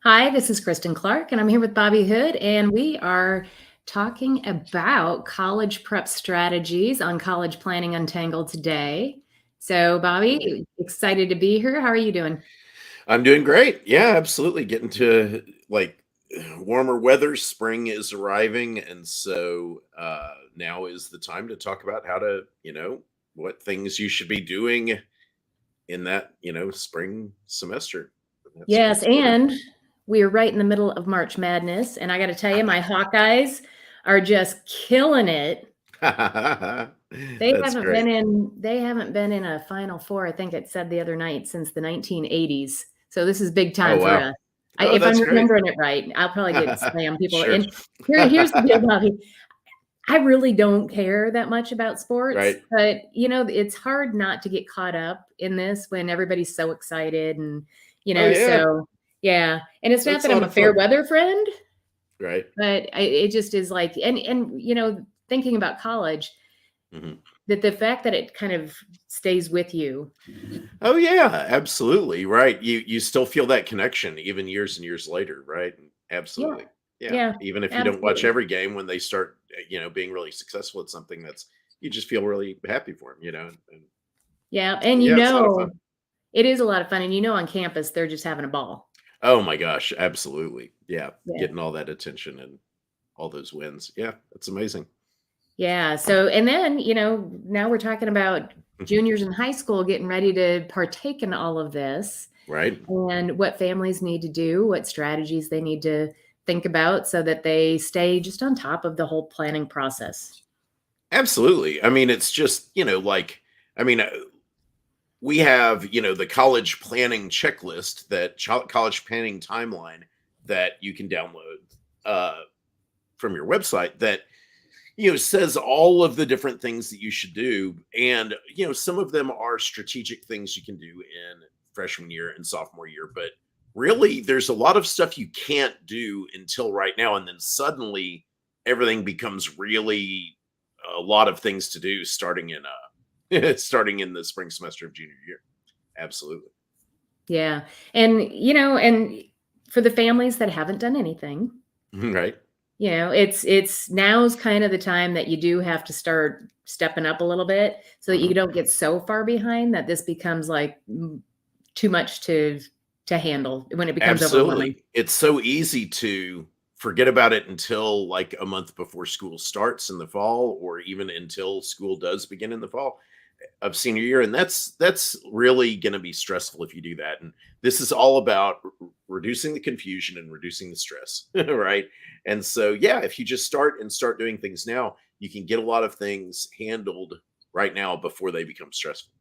Hi, this is Kristen Clark, and I'm here with Bobby Hood, and we are talking about college prep strategies on College Planning Untangled today. So, Bobby, excited to be here. How are you doing? I'm doing great. Yeah, absolutely. Getting to like warmer weather. Spring is arriving. And so now is the time to talk about how to, what things you should be doing in that, spring semester, that spring Yes, quarter. and we are right in the middle of March Madness, and I got to tell you, my Hawkeyes are just killing it. They That's haven't great. been in they haven't been in a Final Four, I think it said the other night, since the 1980s. So this is big Oh, time for wow. us. Oh, If I'm that's great. remembering it right, I'll probably get slammed. People Sure. and here's the deal, Bobby. I really don't care that much about sports, Right. but it's hard not to get caught up in this when everybody's so excited and Oh, yeah. so yeah. And it's not That's that a I'm lot a of fair fun. weather friend, Right. but it just is like and thinking about college, Mhm. that the fact that it kind of stays with you. Oh yeah, absolutely. Right. You still feel that connection even years and years later, right? Yeah. Absolutely. Yeah. Yeah, Even if you don't watch absolutely. every game when they start, being really successful at something that's you just feel really happy for them, And Yeah, so and yeah, it's a lot of fun. it is a lot of fun, and on campus, they're just having a ball. Oh my gosh, absolutely. Yeah. Yeah. Getting all that attention and all those wins. Yeah, that's amazing. Yeah, so and then, now we're talking about juniors in high school getting ready to partake in all of this, Right? and what families need to do, what strategies they need to think about so that they stay just on top of the whole planning process. Absolutely. I mean, it's just, I mean, we have the college planning checklist that college planning timeline that you can download uh, from your website that says all of the different things that you should do, and some of them are strategic things you can do in freshman year and sophomore year, but really there's a lot of stuff you can't do until right now, and then suddenly everything becomes really a lot of things to do starting in starting in the spring semester of junior year. Absolutely. Yeah, and for the families that haven't done anything, Right. it's now's kind of the time that you do have to start stepping up a little bit so that you Mhm. don't get so far behind that this becomes like too much to handle when it becomes overwhelming. Absolutely. It's so easy to forget about it until like a month before school starts in the fall, or even until school does begin in the fall of senior year, and that's really going to be stressful if you do that. And this is all about reducing the confusion and reducing the stress, right? And so yeah, if you just start doing things now, you can get a lot of things handled right now before they become stressful.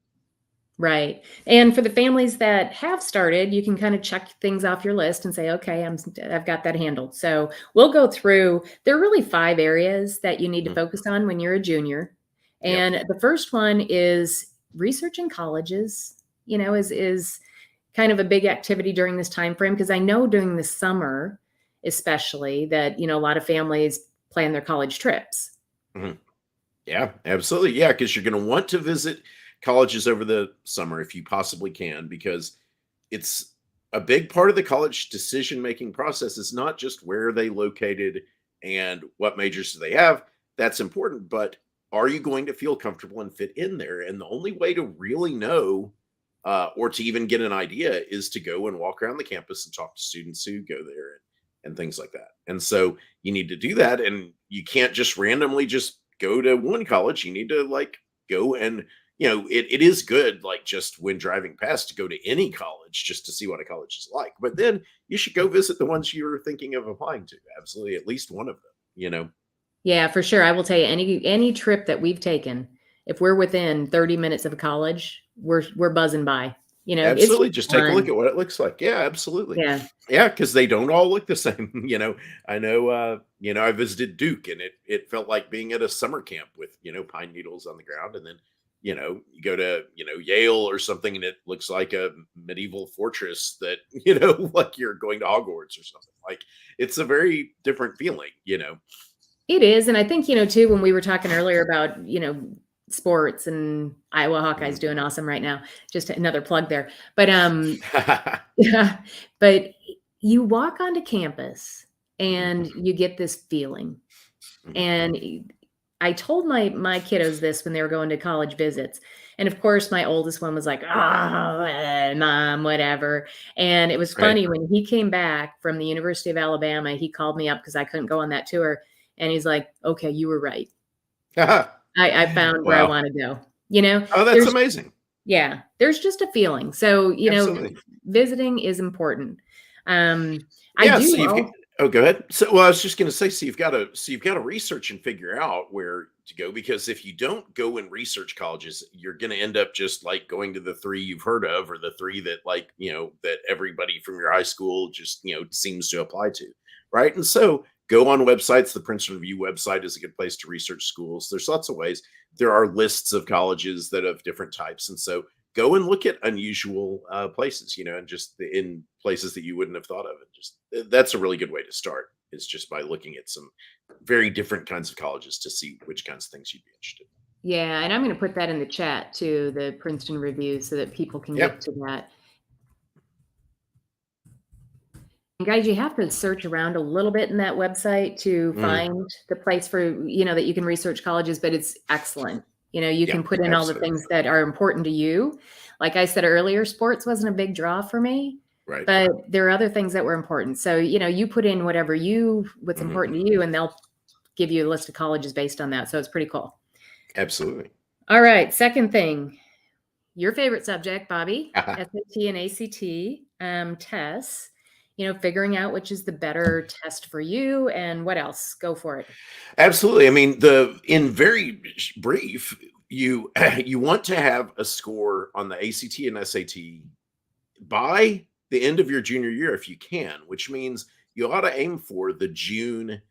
Right. And for the families that have started, you can kind of check things off your list and say, okay, I've got that handled. So we'll go through, there are really 5 areas that you need to Mhm. focus on when you're a junior. Yep. And the first one is researching colleges, is kind of a big activity during this time frame, because I know during the summer, especially, that, a lot of families plan their college trips. Mhm. Yeah, absolutely. Yeah, because you're going to want to visit colleges over the summer if you possibly can, because it's a big part of the college decision making process is not just where are they located and what majors do they have. That's important, but are you going to feel comfortable and fit in there? And the only way to really know, or to even get an idea, is to go and walk around the campus and talk to students who go there, and things like that. And so you need to do that, and you can't just randomly just go to one college. You need to like go and it is good, like just when driving past, to go to any college just to see what a college is like. But then you should go visit the ones you're thinking of applying to. Absolutely, at least one of them. Yeah, for sure. I will tell you, any trip that we've taken, if we're within 30 minutes of a college, we're buzzing by. It's just Absolutely, just take a look fun. at what it looks like. Yeah, absolutely. Yeah. Yeah, because they don't all look the same. I know. I visited Duke, and it felt like being at a summer camp with pine needles on the ground, and then you go to Yale or something, and it looks like a medieval fortress that like you're going to Hogwarts or something. Like it's a very different feeling. It is, and I think, too, when we were talking earlier about, sports, and Iowa Hawkeyes Mhm. doing awesome right now. Just another plug there. But yeah, but you walk onto campus Mhm, and you get this feeling. mhm. And I told my kiddos this when they were going to college visits. And of course, my oldest one was like, "Oh, mom, whatever." And it was Right. funny when he came back from the University of Alabama, he called me up because I couldn't go on that tour. And he's like, "Okay, you were right. I found where I Wow. want to go." You know, Oh, that's there's amazing. yeah, there's just a feeling. So, Absolutely. visiting is important. Um, I Yeah, do so you've g all oh, go ahead. So, well, I was just gonna say, so you've gotta research and figure out where to go, because if you don't go and research colleges, you're gonna end up just, like, going to the 3 you've heard of, or the 3 that, like, that everybody from your high school just, seems to apply to, right? And so, go on websites. The Princeton Review website is a good place to research schools. There's lots of ways. There are lists of colleges that of different types, and so go and look at unusual places, and just in places that you wouldn't have thought of. And just that's a really good way to start, is just by looking at some very different kinds of colleges to see which kinds of things you'd be interested in. Yeah, and I'm gonna put that in the chat too, the Princeton Review, so that people can Yeah. get to that. And guys, you have to search around a little bit in that website to Mhm. find the place for, that you can research colleges, but it's excellent. You Yeah, can put in all the absolutely. things that are important to you. Like I said earlier, sports wasn't a big draw for me, Right. but there are other things that were important. So, you put in what's Mhm. important to you, and they'll give you a list of colleges based on that. So it's pretty cool. Absolutely. All right, second thing, your favorite subject, Bobby, SAT and ACT tests, figuring out which is the better test for you and what else. Go for it. Absolutely. I mean, the in very brief, you you want to have a score on the ACT and SAT by the end of your junior year if you can, which means you ought to aim for the June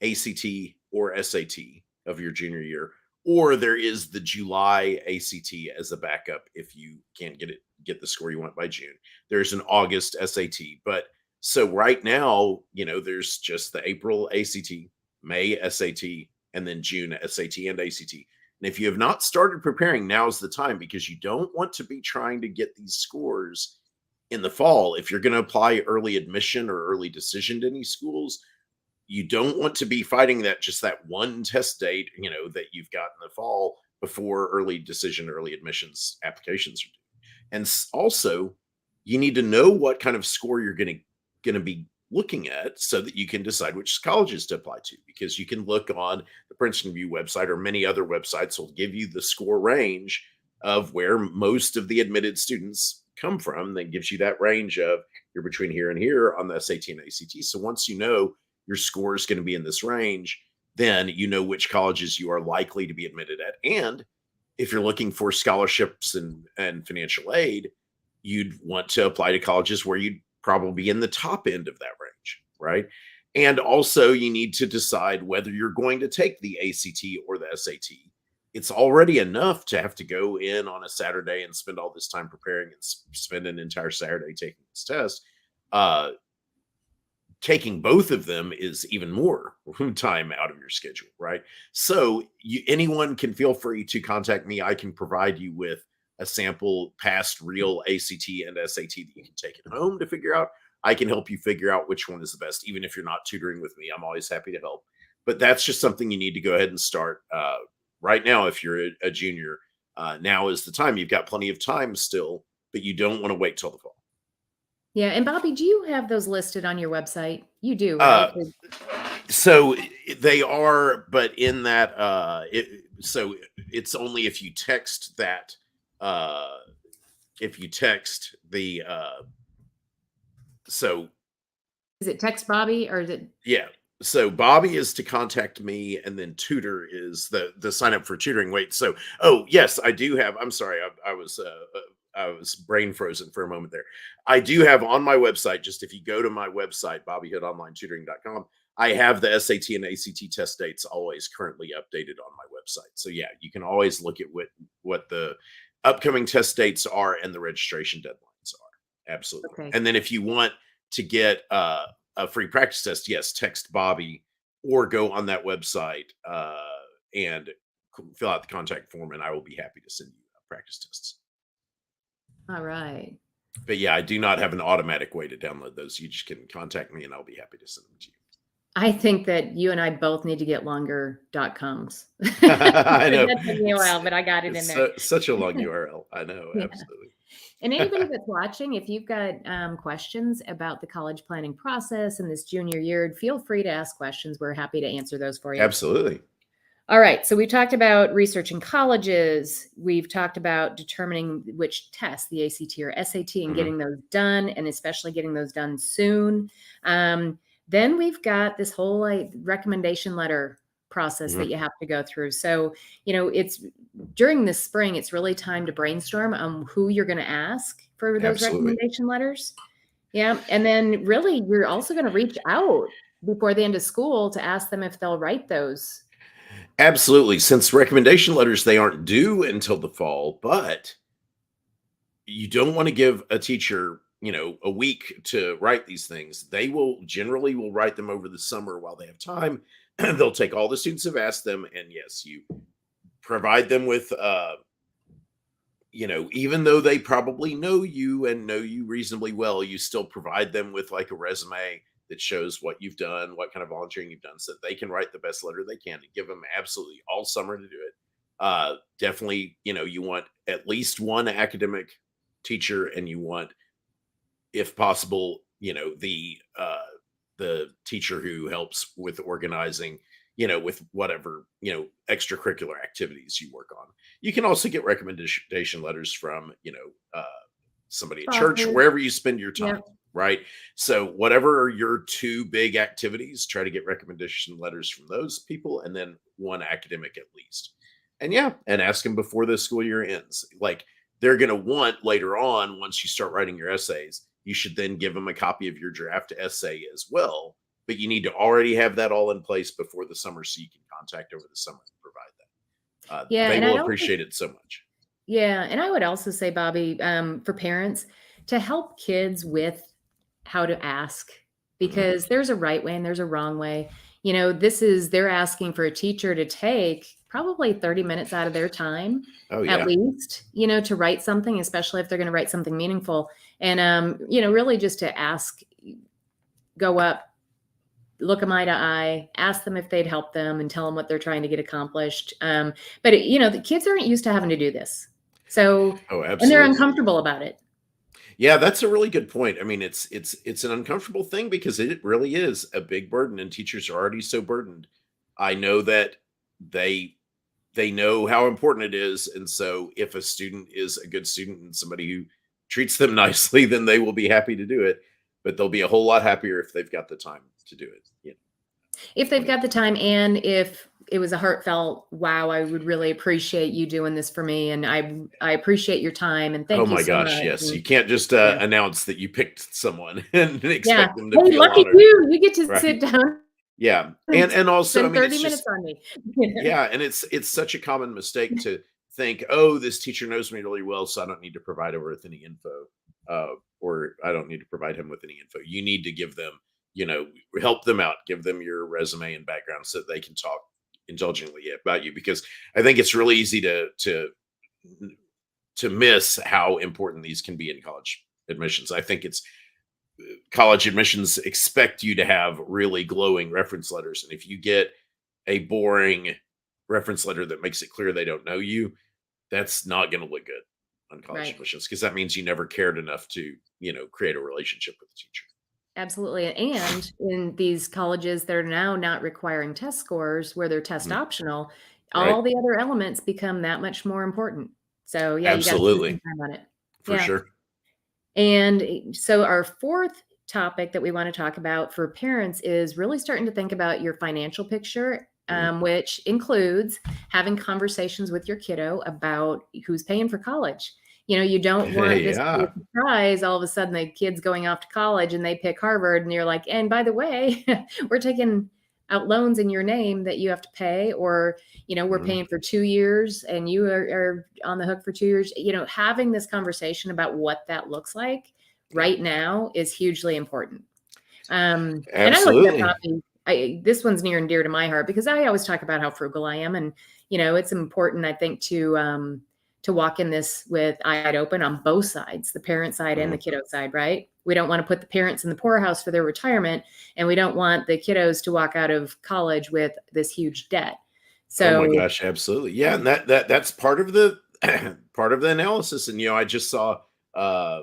ACT or SAT of your junior year, or there is the July ACT as a backup if you can't get the score you want by June. There's an August SAT, but so right now, there's just the April ACT, May SAT, and then June SAT and ACT. And if you have not started preparing, now's the time, because you don't want to be trying to get these scores in the fall. If you're going to apply early admission or early decision to any schools, you don't want to be fighting that one test date, that you've got in the fall before early decision, early admissions applications are due. And also, you need to know what kind of score you're going to be looking at so that you can decide which colleges to apply to, because you can look on the Princeton Review website, or many other websites will give you the score range of where most of the admitted students come from. That gives you that range of, you're between here and here on the SAT and ACT. So once you know your score is going to be in this range, then you know which colleges you are likely to be admitted at. And if you're looking for scholarships and financial aid, you'd want to apply to colleges where you'd probably be in the top end of that range, right? And also, you need to decide whether you're going to take the ACT or the SAT. It's already enough to have to go in on a Saturday and spend all this time preparing and spend an entire Saturday taking this test. Uh, Taking both of them is even more time out of your schedule, right? So anyone can feel free to contact me. I can provide you with a sample past real ACT and SAT that you can take at home to figure out. I can help you figure out which one is the best, even if you're not tutoring with me. I'm always happy to help. But that's just something you need to go ahead and start right now. If you're a junior, now is the time. You've got plenty of time still, but you don't want to wait till the fall. Yeah, and Bobby, do you have those listed on your website? You do, right? Uh, so they are, but in that, so it's only if you text that, uh, if you text the, so Is it text Bobby or is it yeah. So Bobby is to contact me, and then tutor is the sign up for tutoring. Wait, so oh yes, I do have. I'm sorry, I was brain frozen for a moment there. I do have on my website. Just if you go to my website, bobbyhoodonlinetutoring.com, I have the SAT and ACT test dates always currently updated on my website. So yeah, you can always look at what the upcoming test dates are and the registration deadlines are. Absolutely. okay? And then if you want to get a free practice test, yes, text Bobby or go on that website and fill out the contact form, and I will be happy to send you practice tests. All right. But yeah, I do not have an automatic way to download those. You just can contact me and I'll be happy to send them to you. I think that you and I both need to get longer .coms. I know. That took me a while, but I got it in there. Such a long URL. I know, Yeah. absolutely. And anybody that's watching, if you've got questions about the college planning process in this junior year, feel free to ask questions. We're happy to answer those for you. Absolutely. All right. So we talked about researching colleges. We've talked about determining which tests, the ACT or SAT, and getting those done, and especially getting those done soon. Then we've got this whole recommendation letter process that you have to go through. So, it's during this spring, it's really time to brainstorm on who you're going to ask for those recommendation letters. Yeah. And then really, you're also going to reach out before the end of school to ask them if they'll write those. Absolutely. Since recommendation letters, they aren't due until the fall, but you don't want to give a teacher, a week to write these things. They will generally write them over the summer while they have time. They'll take all the students have asked them. And yes, you provide them with, even though they probably know you and know you reasonably well, you still provide them with like a resume that shows what you've done, what kind of volunteering you've done, so that they can write the best letter they can, and give them absolutely all summer to do it. Definitely, you want at least one academic teacher, and you want, if possible, the teacher who helps with organizing, with whatever, extracurricular activities you work on. You can also get recommendation letters from, somebody at church, wherever you spend your time. Yeah. Right. So whatever are your two big activities, try to get recommendation letters from those people, and then one academic at least. And ask them before the school year ends. Like, they're going to want later on, once you start writing your essays, you should then give them a copy of your draft essay as well. But you need to already have that all in place before the summer, so you can contact over the summer and provide that. They will appreciate it so much. Yeah. And I would also say, Bobby, for parents, to help kids with how to ask, because there's a right way and there's a wrong way. They're asking for a teacher to take probably 30 minutes out of their time at least, to write something, especially if they're going to write something meaningful. And, really just to ask, go up, look them eye to eye, ask them if they'd help them, and tell them what they're trying to get accomplished. But the kids aren't used to having to do this. So, and they're uncomfortable about it. Yeah, that's a really good point. I mean, it's an uncomfortable thing because it really is a big burden, and teachers are already so burdened. I know that they know how important it is. And so if a student is a good student and somebody who treats them nicely, then they will be happy to do it. But they'll be a whole lot happier if they've got the time to do it. If they've got the time, and if it was a heartfelt, wow, I would really appreciate you doing this for me, and I appreciate your time, and thank you. Oh my gosh, yes. And you can't just announce that you picked someone and expect them to feel lucky honored. You get to sit down. Yeah. And also, 30 minutes on me. Yeah. And it's such a common mistake to think, oh, this teacher knows me really well, so I don't need to provide her with any info, or I don't need to provide him with any info. You need to give them, help them out, give them your resume and background so that they can talk indulgently about you, because I think it's really easy to miss how important these can be in college admissions. I think college admissions expect you to have really glowing reference letters. And if you get a boring reference letter that makes it clear they don't know you, that's not going to look good on college admissions, because that means you never cared enough to, create a relationship with the teacher. Absolutely. And in these colleges that are now not requiring test scores, where they're test optional, all the other elements become that much more important. So yeah, absolutely. You got to spend time on it. For sure. And so our fourth topic that we want to talk about for parents is really starting to think about your financial picture, which includes having conversations with your kiddo about who's paying for college. You don't want this to be a surprise. All of a sudden, the kid's going off to college and they pick Harvard, and you're like, and by the way, we're taking out loans in your name that you have to pay, or, we're paying for 2 years and you are on the hook for 2 years. Having this conversation about what that looks like right now is hugely important. And I look at Bobby, this one's near and dear to my heart, because I always talk about how frugal I am. And, it's important, I think, to walk in this with eyes open on both sides, the parent side and the kiddo side, right? We don't want to put the parents in the poorhouse for their retirement, and we don't want the kiddos to walk out of college with this huge debt. Oh my So, gosh, absolutely. Yeah, and that's part of the part of the analysis. And I just saw uh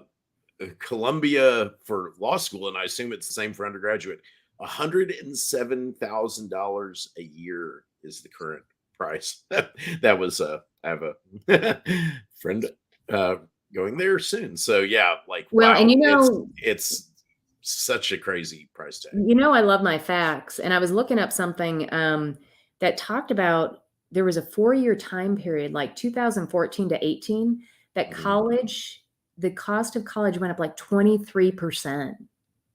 Columbia for law school, and I assume it's the same for undergraduate. $107,000 a year is the current price. That was I have a friend going there soon. So yeah, like well, and wow, it's such a crazy price tag. I love my facts, and I was looking up something that talked about there was a 4-year time period, like 2014 to 18, that Mhm, the cost of college went up like 23%.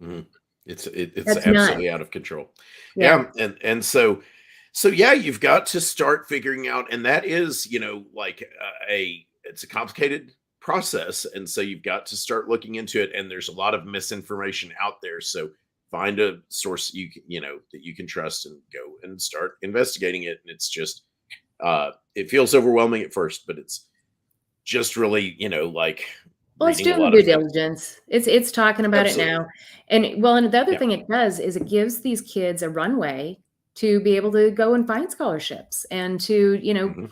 mhm. It's That's nuts. absolutely out of control. Yeah. Yeah, and so yeah, you've got to start figuring out, and that is, like a it's a complicated process, and so you've got to start looking into it. And there's a lot of misinformation out there, so find a source that you can trust and go and start investigating it. And it's just it feels overwhelming at first, but it's just really like Well, it's reading a doing the lot of due things. diligence. It's talking about it Absolutely. now. And the other Yeah. thing it does is it gives these kids a runway to be able to go and find scholarships and to, Mhm.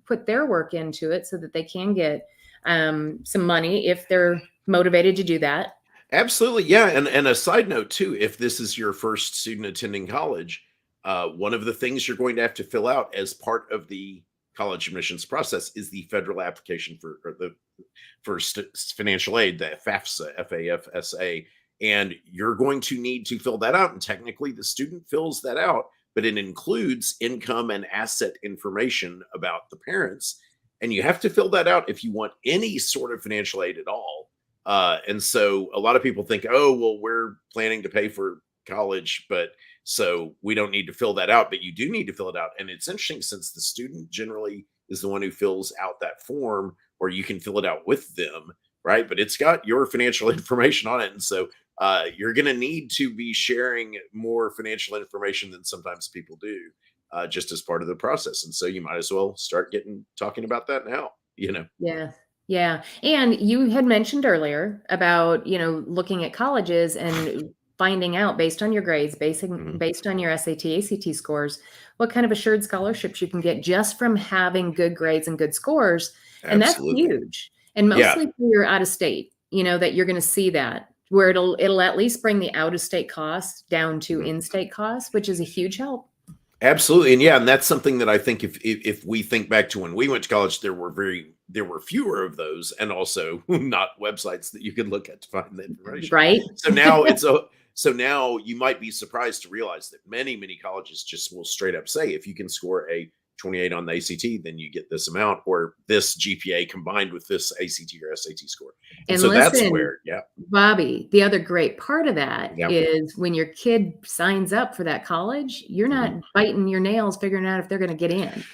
put their work into it so that they can get some money if they're motivated to do that. Absolutely, yeah, and a side note too, if this is your first student attending college, one of the things you're going to have to fill out as part of the college admissions process is the federal application for financial aid, the FAFSA, FAFSA, and you're going to need to fill that out. And technically, the student fills that out, but it includes income and asset information about the parents, and you have to fill that out if you want any sort of financial aid at all. And so a lot of people think, oh, well, we're planning to pay for college, but so we don't need to fill that out, but you do need to fill it out. And it's interesting since the student generally is the one who fills out that form, or you can fill it out with them, right? But it's got your financial information on it. And so you're going to need to be sharing more financial information than sometimes people do, just as part of the process. And so you might as well start talking about that now. Yeah. Yeah. And you had mentioned earlier about, looking at colleges and finding out based on your grades, Mhm. based on your SAT, ACT scores, what kind of assured scholarships you can get just from having good grades and good scores. And that's Absolutely. huge. And Yeah. mostly if you're out of state, that you're going to see that where it'll at least bring the out of state costs down to Mhm. in-state costs, which is a huge help. Absolutely, and yeah, and that's something that I think if we think back to when we went to college, there were fewer of those, and also not websites that you could look at to find the information. Right? So now you might be surprised to realize that many colleges just will straight up say if you can score a 28 on the ACT, then you get this amount, or this GPA combined with this ACT or SAT score. And And so that's listen, where, yeah, Bobby, the other great part of that yeah. is when your kid signs up for that college, you're not Mhm. biting your nails figuring out if they're gonna get in,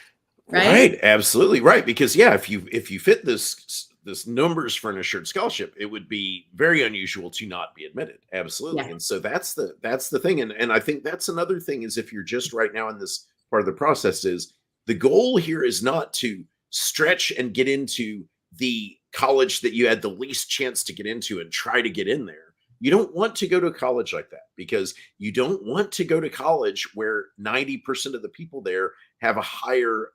right? Right, absolutely right. Because yeah, if you fit this numbers for an assured scholarship, it would be very unusual to not be admitted. Absolutely. Yeah. And so that's the thing. And I think that's another thing is if you're just right now in this part of the process is the goal here is not to stretch and get into the college that you had the least chance to get into and try to get in there. You don't want to go to a college like that because you don't want to go to college where 90% of the people there have a higher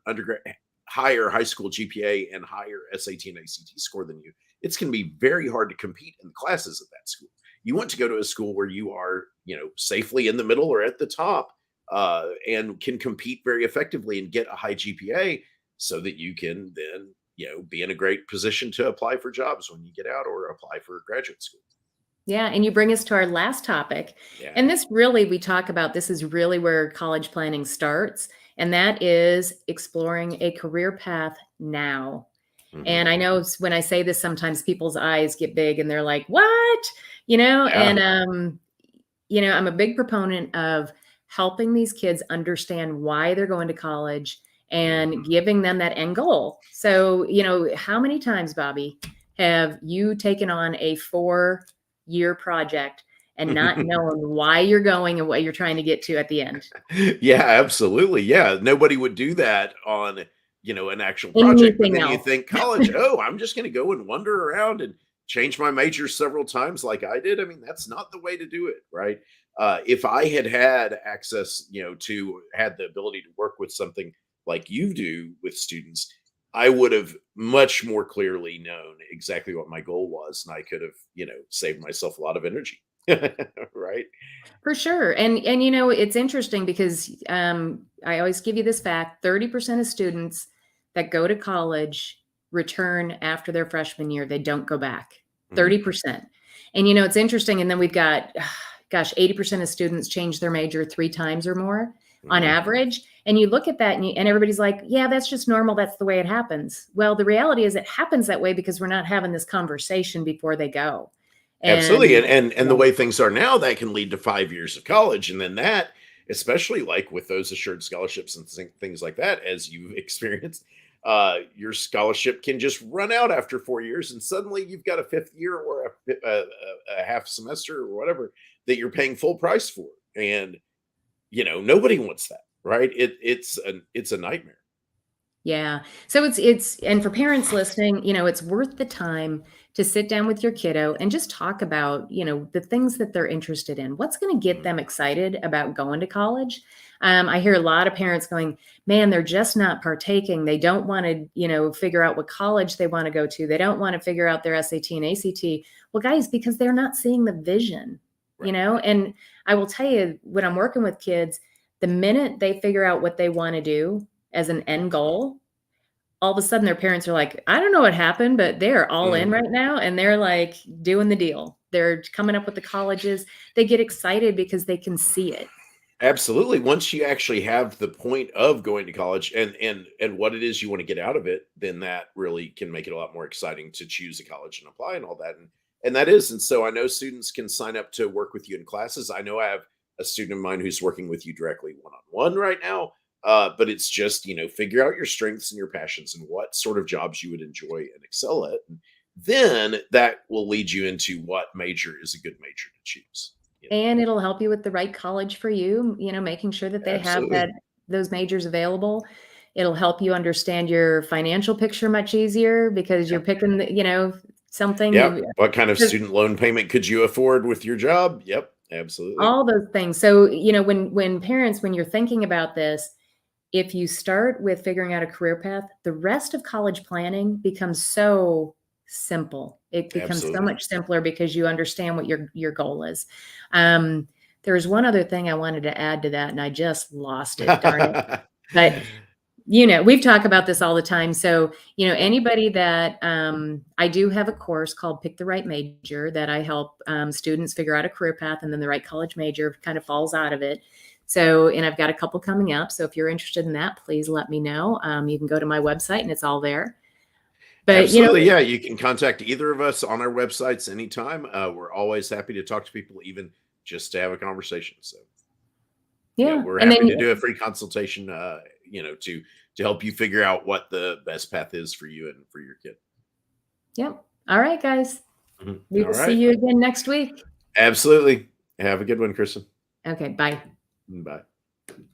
high school GPA and higher SAT and ACT score than you. It's going to be very hard to compete in the classes at that school. You want to go to a school where you are, safely in the middle or at the top, and can compete very effectively and get a high GPA, so that you can then, be in a great position to apply for jobs when you get out or apply for graduate school. Yeah, and you bring us to our last topic. Yeah. And this really we talk about this is really where college planning starts, and that is exploring a career path now. Hmm. And I know when I say this, sometimes people's eyes get big and they're like, "What?" You know, Yeah. and I'm a big proponent of helping these kids understand why they're going to college and Mhm. giving them that end goal. So, how many times, Bobby, have you taken on a 4-year project and not knowing why you're going and what you're trying to get to at the end? Yeah, absolutely. Yeah, nobody would do that on an actual project. But Anything then you else. think college, oh, I'm just going to go and wander around and change my major several times like I did. I mean, that's not the way to do it, right? If I had access, to had the ability to work with something like you do with students, I would have much more clearly known exactly what my goal was, and I could have, saved myself a lot of energy. Right? For sure. And it's interesting because I always give you this fact, 30% of students that go to college return after their freshman year. They don't go back. Mhm, 30%. And it's interesting. And then we've got, gosh, 80% of students change their major 3 times or more on mhm. average. And you look at that and everybody's like, yeah, that's just normal. That's the way it happens. Well, the reality is it happens that way because we're not having this conversation before they go. Absolutely, And and the way things are now, that can lead to 5 years of college, and then that, especially, like, with those assured scholarships and things like that, as you've experienced, your scholarship can just run out after 4 years, and suddenly you've got a 5th year or a half semester or whatever that you're paying full price for, and, nobody wants that, right? It's a nightmare. yeah. So it's and for parents listening, it's worth the time to sit down with your kiddo and just talk about, the things that they're interested in. What's going to get Mhm, them excited about going to college? I hear a lot of parents going, "Man, they're just not partaking. They don't want to, figure out what college they want to go to. They don't want to figure out their SAT and ACT." Well, guys, because they're not seeing the vision, right. And I will tell you, when I'm working with kids, the minute they figure out what they want to do as an end goal, all of a sudden their parents are like, "I don't know what happened, but they're all in Mhm. right now," and they're, like, doing the deal. They're coming up with the colleges. They get excited because they can see it. Absolutely. Once you actually have the point of going to college and what it is you want to get out of it, then that really can make it a lot more exciting to choose a college and apply and all that. And that is. And so I know students can sign up to work with you in classes. I know I have a student of mine who's working with you directly one on one right now. But it's just, figure out your strengths and your passions and what sort of jobs you would enjoy and excel at. And then that will lead you into what major is a good major to choose. And it'll help you with the right college for you, making sure that they have Absolutely. those majors available. It'll help you understand your financial picture much easier because you're picking something Yep. you What kind of 'cause student loan payment could you afford with your job? Yep, absolutely. all those things. So, when parents, when you're thinking about this, if you start with figuring out a career path, the rest of college planning becomes so simple. It becomes so Absolutely. much simpler because you understand what your goal is. Um, there's one other thing I wanted to add to that, and I just lost it. Darn it! But we've talked about this all the time. So, Yeah, anybody that I do have a course called Pick the Right Major that I help students figure out a career path, and then the right college major kind of falls out of it. So, and I've got a couple coming up. So, if you're interested in that, please let me know. You can go to my website and it's all there. But, absolutely. Yeah, you can contact either of us on our websites anytime. We're always happy to talk to people, even just to have a conversation. So, yeah, yeah. we're And happy then, to do a free consultation. To help you figure out what the best path is for you and for your kid. yep. All right, guys. Mhm. We All will see right. you again next week. Absolutely. Have a good one, Kristen. Okay. Bye. Bye.